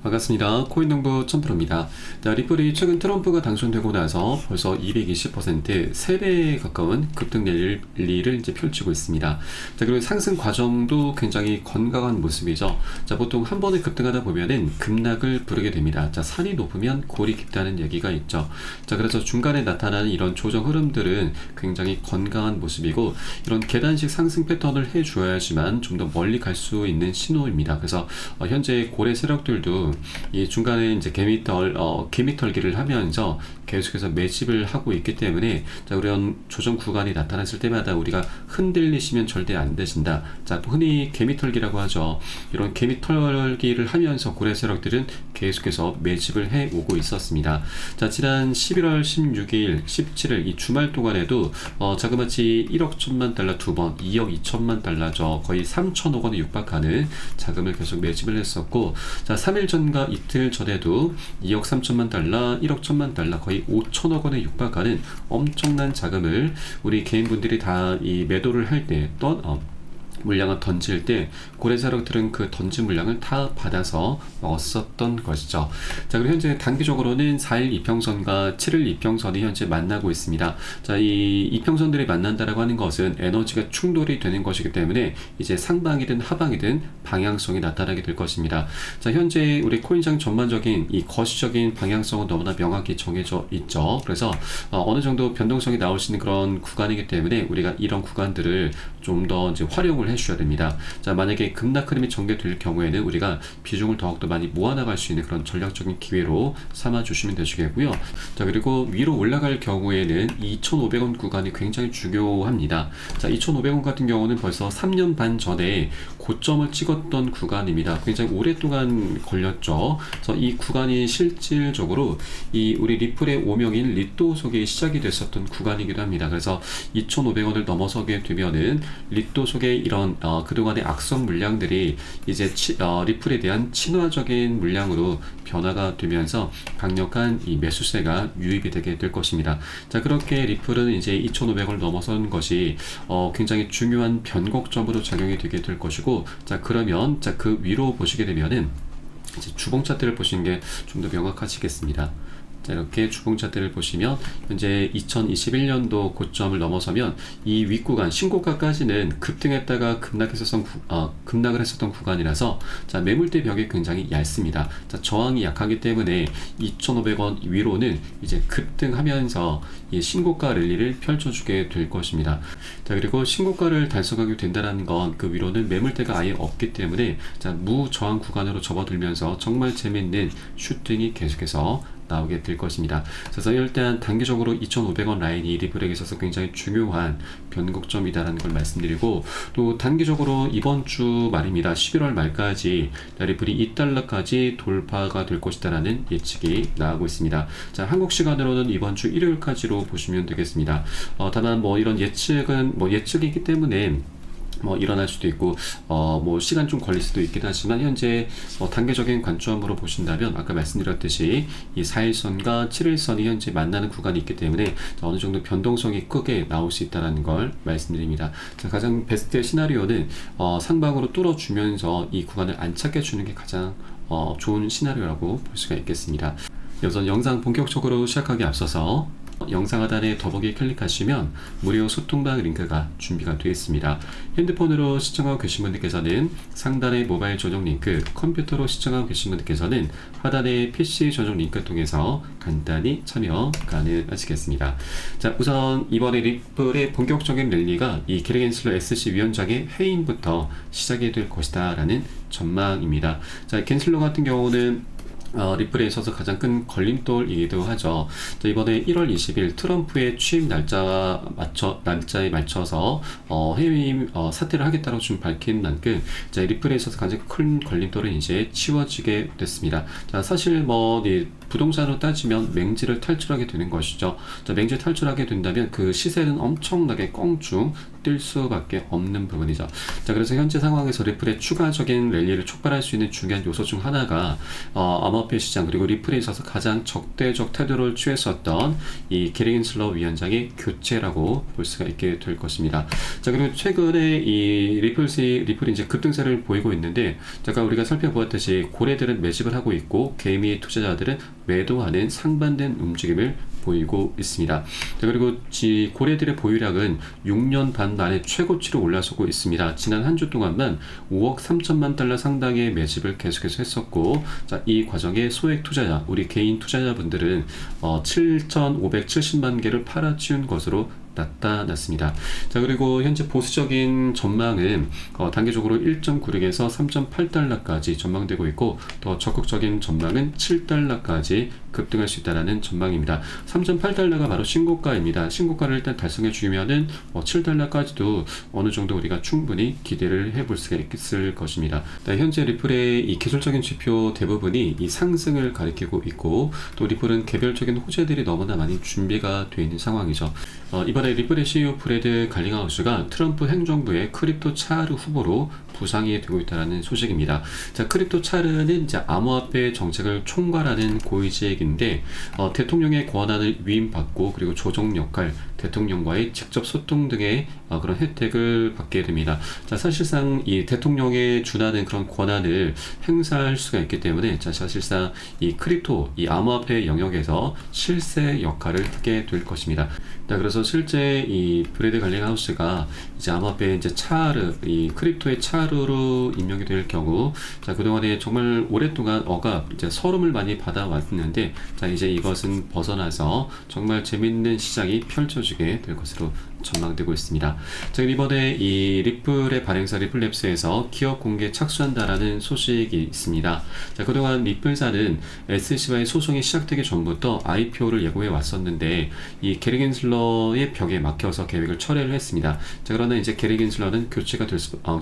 반갑습니다. 코인농부 천프로입니다. 자, 리플이 최근 트럼프가 당선되고 나서 벌써 220%, 3배에 가까운 급등 랠리를 이제 펼치고 있습니다. 자, 그리고 상승 과정도 굉장히 건강한 모습이죠. 자, 보통 한 번에 급등하다 보면은 급락을 부르게 됩니다. 자, 산이 높으면 골이 깊다는 얘기가 있죠. 자, 그래서 중간에 나타나는 이런 조정 흐름들은 굉장히 건강한 모습이고, 이런 계단식 상승 패턴을 해줘야지만 좀 더 멀리 갈 수 있는 신호입니다. 그래서 현재 고래 세력들도 이 중간에 이제 개미털기를 하면서 계속해서 매집을 하고 있기 때문에, 자, 이런 조정 구간이 나타났을 때마다 우리가 흔들리시면 절대 안 되신다. 자, 흔히 개미털기라고 하죠. 이런 개미털기를 하면서 고래 세력들은 계속해서 매집을 해 오고 있었습니다. 자, 지난 11월 16일, 17일 이 주말 동안에도 자그마치 1억 1천만 달러 두 번, 2억 2천만 달러죠. 거의 3천억 원에 육박하는 자금을 계속 매집을 했었고, 자, 3일 전과 이틀 전에도 2억 3천만 달러, 1억 1천만 달러, 거의 5천억 원에 육박하는 엄청난 자금을 우리 개인분들이 다 이 매도를 할 때 물량을 던질 때 고래 세력들은 그 던진 물량을 다 받아서 먹었었던 것이죠. 자, 그리고 현재 단기적으로는 4일 이평선과 7일 이평선이 현재 만나고 있습니다. 자, 이 이평선들이 만난다라고 하는 것은 에너지가 충돌이 되는 것이기 때문에 이제 상방이든 하방이든 방향성이 나타나게 될 것입니다. 자, 현재 우리 코인장 전반적인 이 거시적인 방향성은 너무나 명확히 정해져 있죠. 그래서 어느 정도 변동성이 나올 수 있는 그런 구간이기 때문에 우리가 이런 구간들을 좀 더 이제 활용을 해주셔야 됩니다. 자, 만약에 급락 흐름이 전개될 경우에는 우리가 비중을 더욱더 많이 모아나갈 수 있는 그런 전략적인 기회로 삼아주시면 되시겠고요. 자, 그리고 위로 올라갈 경우에는 2,500원 구간이 굉장히 중요합니다. 자, 2,500원 같은 경우는 벌써 3년 반 전에 고점을 찍었던 구간입니다. 굉장히 오랫동안 걸렸죠. 그래서 이 구간이 실질적으로 이 우리 리플의 오명인 리또 속에 시작이 됐었던 구간이기도 합니다. 그래서 2,500원을 넘어서게 되면은 리또 속에 이런 그동안의 악성 물량들이 이제 리플에 대한 친화적인 물량으로 변화가 되면서 강력한 이 매수세가 유입이 되게 될 것입니다. 자, 그렇게 리플은 이제 2,500원을 넘어선 것이 굉장히 중요한 변곡점으로 작용이 되게 될 것이고, 자, 그러면 자, 그 위로 보시게 되면은 이제 주봉 차트를 보시는 게 좀 더 명확하시겠습니다. 자, 이렇게 주봉 차트를 보시면 현재 2021년도 고점을 넘어서면 이 윗구간 신고가까지는 급등했다가 급락을 했었던 구간이라서, 자, 매물대 벽이 굉장히 얇습니다. 자, 저항이 약하기 때문에 2,500원 위로는 이제 급등하면서 이 신고가 랠리를 펼쳐주게 될 것입니다. 자, 그리고 신고가를 달성하게 된다는 건 그 위로는 매물대가 아예 없기 때문에, 자, 무저항 구간으로 접어들면서 정말 재밌는 슈팅이 계속해서 나오게 될 것입니다. 그래서 일단 단기적으로 2,500원 라인이 리플에게 있어서 굉장히 중요한 변곡점이다라는 걸 말씀드리고, 또 단기적으로 이번 주 말입니다. 11월 말까지 리플이 2달러까지 돌파가 될 것이다라는 예측이 나오고 있습니다. 자, 한국 시간으로는 이번 주 일요일까지로 보시면 되겠습니다. 다만 이런 예측은 예측이기 때문에 일어날 수도 있고 시간 좀 걸릴 수도 있긴 하지만, 현재 단계적인 관점으로 보신다면 아까 말씀드렸듯이 이 4일선과 7일선이 현재 만나는 구간이 있기 때문에 어느 정도 변동성이 크게 나올 수 있다는 걸 말씀드립니다. 자, 가장 베스트의 시나리오는 상방으로 뚫어주면서 이 구간을 안착해 주는 게 가장 좋은 시나리오라고 볼 수가 있겠습니다. 우선 영상 본격적으로 시작하기 앞서서 영상 하단에 더보기 클릭하시면 무료 소통방 링크가 준비가 되어 있습니다. 핸드폰으로 시청하고 계신 분들께서는 상단의 모바일 전용 링크, 컴퓨터로 시청하고 계신 분들께서는 하단의 PC 전용 링크 통해서 간단히 참여 가능하시겠습니다. 자, 우선 이번에 리플의 본격적인 랠리가 이 게리 겐슬러 SC 위원장의 해임부터 시작이 될 것이다 라는 전망입니다. 자, 겐슬러 같은 경우는 리플에 있어서 가장 큰 걸림돌이기도 하죠. 자, 이번에 1월 20일 트럼프의 취임 날짜에 맞춰서 해임 사퇴를 하겠다고 좀 밝힌 만큼, 자, 리플에 있어서 가장 큰 걸림돌은 이제 치워지게 됐습니다. 자, 사실 부동산으로 따지면 맹지를 탈출하게 되는 것이죠. 자, 맹지를 탈출하게 된다면 그 시세는 엄청나게 껑충 뛸 수밖에 없는 부분이죠. 자, 그래서 현재 상황에서 리플의 추가적인 랠리를 촉발할 수 있는 중요한 요소 중 하나가 암호화폐 시장 그리고 리플에 있어서 가장 적대적 태도를 취했었던 이 게리 겐슬러 위원장의 교체라고 볼 수가 있게 될 것입니다. 자, 그리고 최근에 이 리플이 이제 급등세를 보이고 있는데, 잠깐 우리가 살펴보았듯이 고래들은 매집을 하고 있고 개미 투자자들은 매도하는 상반된 움직임을 보이고 있습니다. 자, 그리고 고래들의 보유량은 6년 반 만에 최고치로 올라서고 있습니다. 지난 한 주 동안만 5억 3천만 달러 상당의 매집을 계속해서 했었고, 자, 이 과정에 소액 투자자, 우리 개인 투자자분들은 7,570만 개를 팔아치운 것으로 나타났습니다. 자, 그리고 현재 보수적인 전망은 단계적으로 1.96에서 3.8달러까지 전망되고 있고, 더 적극적인 전망은 7달러까지 급등할 수 있다는 전망입니다. 3.8달러가 바로 신고가입니다. 신고가를 일단 달성해 주면은 7달러까지도 어느 정도 우리가 충분히 기대를 해볼 수가 있을 것입니다. 현재 리플의 이 기술적인 지표 대부분이 이 상승을 가리키고 있고, 또 리플은 개별적인 호재들이 너무나 많이 준비가 되어 있는 상황이죠. 이번에 리플의 CEO 브래드 갈링하우스가 트럼프 행정부의 크립토 차르 후보로 부상이 되고 있다는 소식입니다. 자, 크립토 차르는 이제 암호화폐 정책을 총괄하는 고위직인데, 대통령의 권한을 위임받고 그리고 조정 역할, 대통령과의 직접 소통 등의 그런 혜택을 받게 됩니다. 자, 사실상 이 대통령에 준하는 그런 권한을 행사할 수가 있기 때문에, 자, 사실상 이 크립토, 이 암호화폐 영역에서 실세 역할을 하게 될 것입니다. 자, 그래서 실제 이 브래드 갈링하우스가 이제 암호화폐 이제 이 크립토의 차르로 임명이 될 경우, 자, 그동안에 정말 오랫동안 이제 서름을 많이 받아왔는데, 자, 이제 이것은 벗어나서 정말 재밌는 시장이 펼쳐지게 될 것으로 전망되고 있습니다. 자, 이번에 이 리플의 발행사 리플랩스에서 기업 공개 착수한다라는 소식이 있습니다. 자, 그동안 리플사는 SEC와의 소송이 시작되기 전부터 IPO를 예고해 왔었는데, 이 게리 겐슬러의 벽에 막혀서 계획을 철회를 했습니다. 자, 그러나 이제 게리 겐슬러는 교체가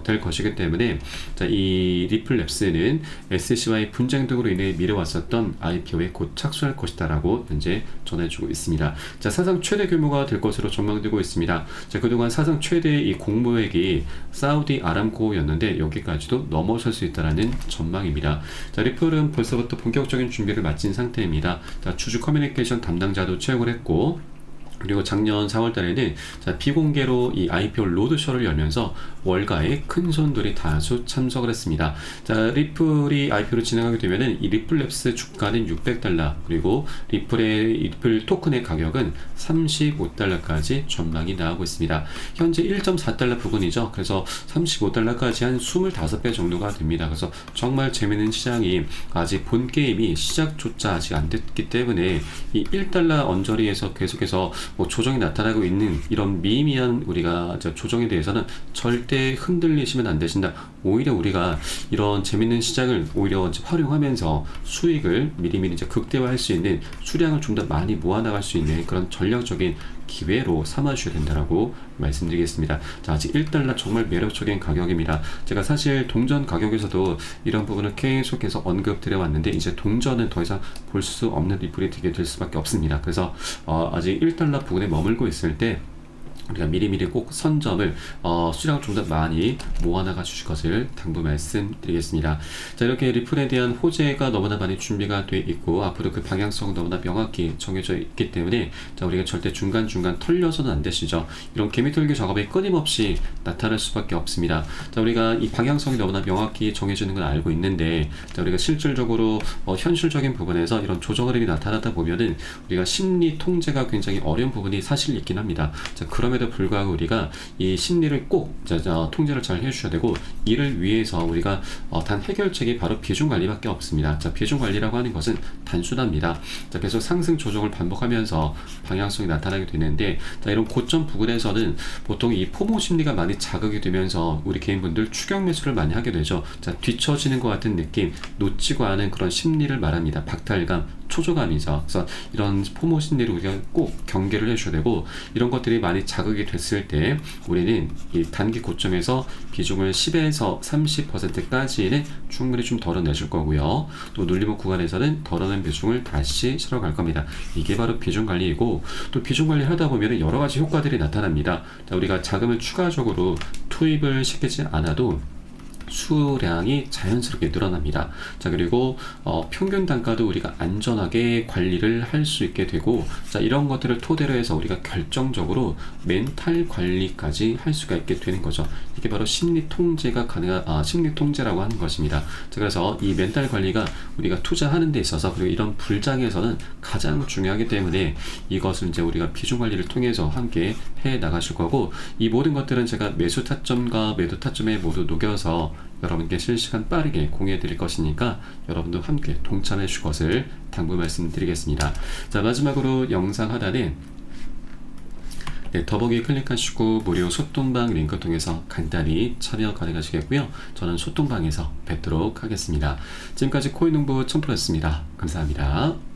될 것이기 때문에, 자, 이 리플랩스는 SEC와의 분쟁 등으로 인해 미뤄왔었던 IPO에 곧 착수할 것이다라고 현재 전해주고 있습니다. 자, 사상 최대 규모가 될 것으로 전망되고 있습니다. 자, 그동안 사상 최대의 이 공모액이 사우디 아람코였는데 여기까지도 넘어설 수 있다는 전망입니다. 자, 리플은 벌써부터 본격적인 준비를 마친 상태입니다. 자, 주주 커뮤니케이션 담당자도 채용을 했고, 그리고 작년 4월 달에는 비공개로 이 IPO 로드쇼를 열면서 월가에 큰 손들이 다수 참석을 했습니다. 자, 리플이 IPO를 진행하게 되면은 이 리플랩스 주가는 600달러, 그리고 리플 토큰의 가격은 35달러까지 전망이 나오고 있습니다. 현재 1.4달러 부근이죠. 그래서 35달러까지 한 25배 정도가 됩니다. 그래서 정말 재밌는 시장이, 아직 본 게임이 시작조차 아직 안 됐기 때문에 이 1달러 언저리에서 계속해서 조정이 나타나고 있는 이런 미미한 우리가 조정에 대해서는 절대 흔들리시면 안 되신다. 오히려 우리가 이런 재밌는 시장을 오히려 활용하면서 수익을 미리미리 극대화할 수 있는, 수량을 좀 더 많이 모아나갈 수 있는 그런 전략적인 기회로 삼아주셔야 된다라고 말씀드리겠습니다. 자, 아직 1달러 정말 매력적인 가격입니다. 제가 사실 동전 가격에서도 이런 부분을 계속해서 언급드려 왔는데, 이제 동전은 더 이상 볼 수 없는 리플이 되게 될 수밖에 없습니다. 그래서 아직 1달러 부근에 머물고 있을 때 우리가 미리미리 꼭 선점을 수량을 좀 더 많이 모아나가 주실 것을 당부 말씀드리겠습니다. 자, 이렇게 리플에 대한 호재가 너무나 많이 준비가 되어 있고, 앞으로 그 방향성 너무나 명확히 정해져 있기 때문에, 자, 우리가 절대 중간중간 털려서는 안 되시죠. 이런 개미털기 작업이 끊임없이 나타날 수밖에 없습니다. 자, 우리가 이 방향성이 너무나 명확히 정해지는 걸 알고 있는데, 자, 우리가 실질적으로 현실적인 부분에서 이런 조정 흐름이 나타나다 보면은 우리가 심리 통제가 굉장히 어려운 부분이 사실 있긴 합니다. 자, 그럼에도 불구하고 우리가 이 심리를 꼭 통제를 잘 해주셔야 되고, 이를 위해서 우리가 단 해결책이 바로 비중 관리밖에 없습니다. 자, 비중 관리라고 하는 것은 단순합니다. 자, 계속 상승 조정을 반복하면서 방향성이 나타나게 되는데, 자, 이런 고점 부근에서는 보통 이 포모 심리가 많이 자극이 되면서 우리 개인분들 추격 매수를 많이 하게 되죠. 자, 뒤처지는 것 같은 느낌, 놓치고 하는 그런 심리를 말합니다. 박탈감, 초조감이죠. 그래서 이런 포모 심리를 우리가 꼭 경계를 해줘야 되고, 이런 것들이 많이 자극이 됐을 때 우리는 이 단기 고점에서 비중을 10에서 30%까지는 충분히 좀 덜어내줄 거고요. 또 눌림목 구간에서는 덜어낸 비중을 다시 실어갈 겁니다. 이게 바로 비중 관리이고, 또 비중 관리를 하다 보면 여러 가지 효과들이 나타납니다. 자, 우리가 자금을 추가적으로 투입을 시키지 않아도 수량이 자연스럽게 늘어납니다. 자, 그리고 평균 단가도 우리가 안전하게 관리를 할 수 있게 되고, 자, 이런 것들을 토대로 해서 우리가 결정적으로 멘탈 관리까지 할 수가 있게 되는 거죠. 이게 바로 심리 통제가 가능한 심리 통제라고 하는 것입니다. 자, 그래서 이 멘탈 관리가 우리가 투자하는 데 있어서, 그리고 이런 불장에서는 가장 중요하기 때문에 이것을 이제 우리가 비중 관리를 통해서 함께 해 나가실 거고, 이 모든 것들은 제가 매수 타점과 매도 타점에 모두 녹여서 여러분께 실시간 빠르게 공유해 드릴 것이니까 여러분도 함께 동참해 주실 것을 당부 말씀드리겠습니다. 자, 마지막으로 영상 하단에 더보기 클릭하시고 무료 소통방 링크 통해서 간단히 참여 가능하시겠고요. 저는 소통방에서 뵙도록 하겠습니다. 지금까지 코인농부 첨프로였습니다. 감사합니다.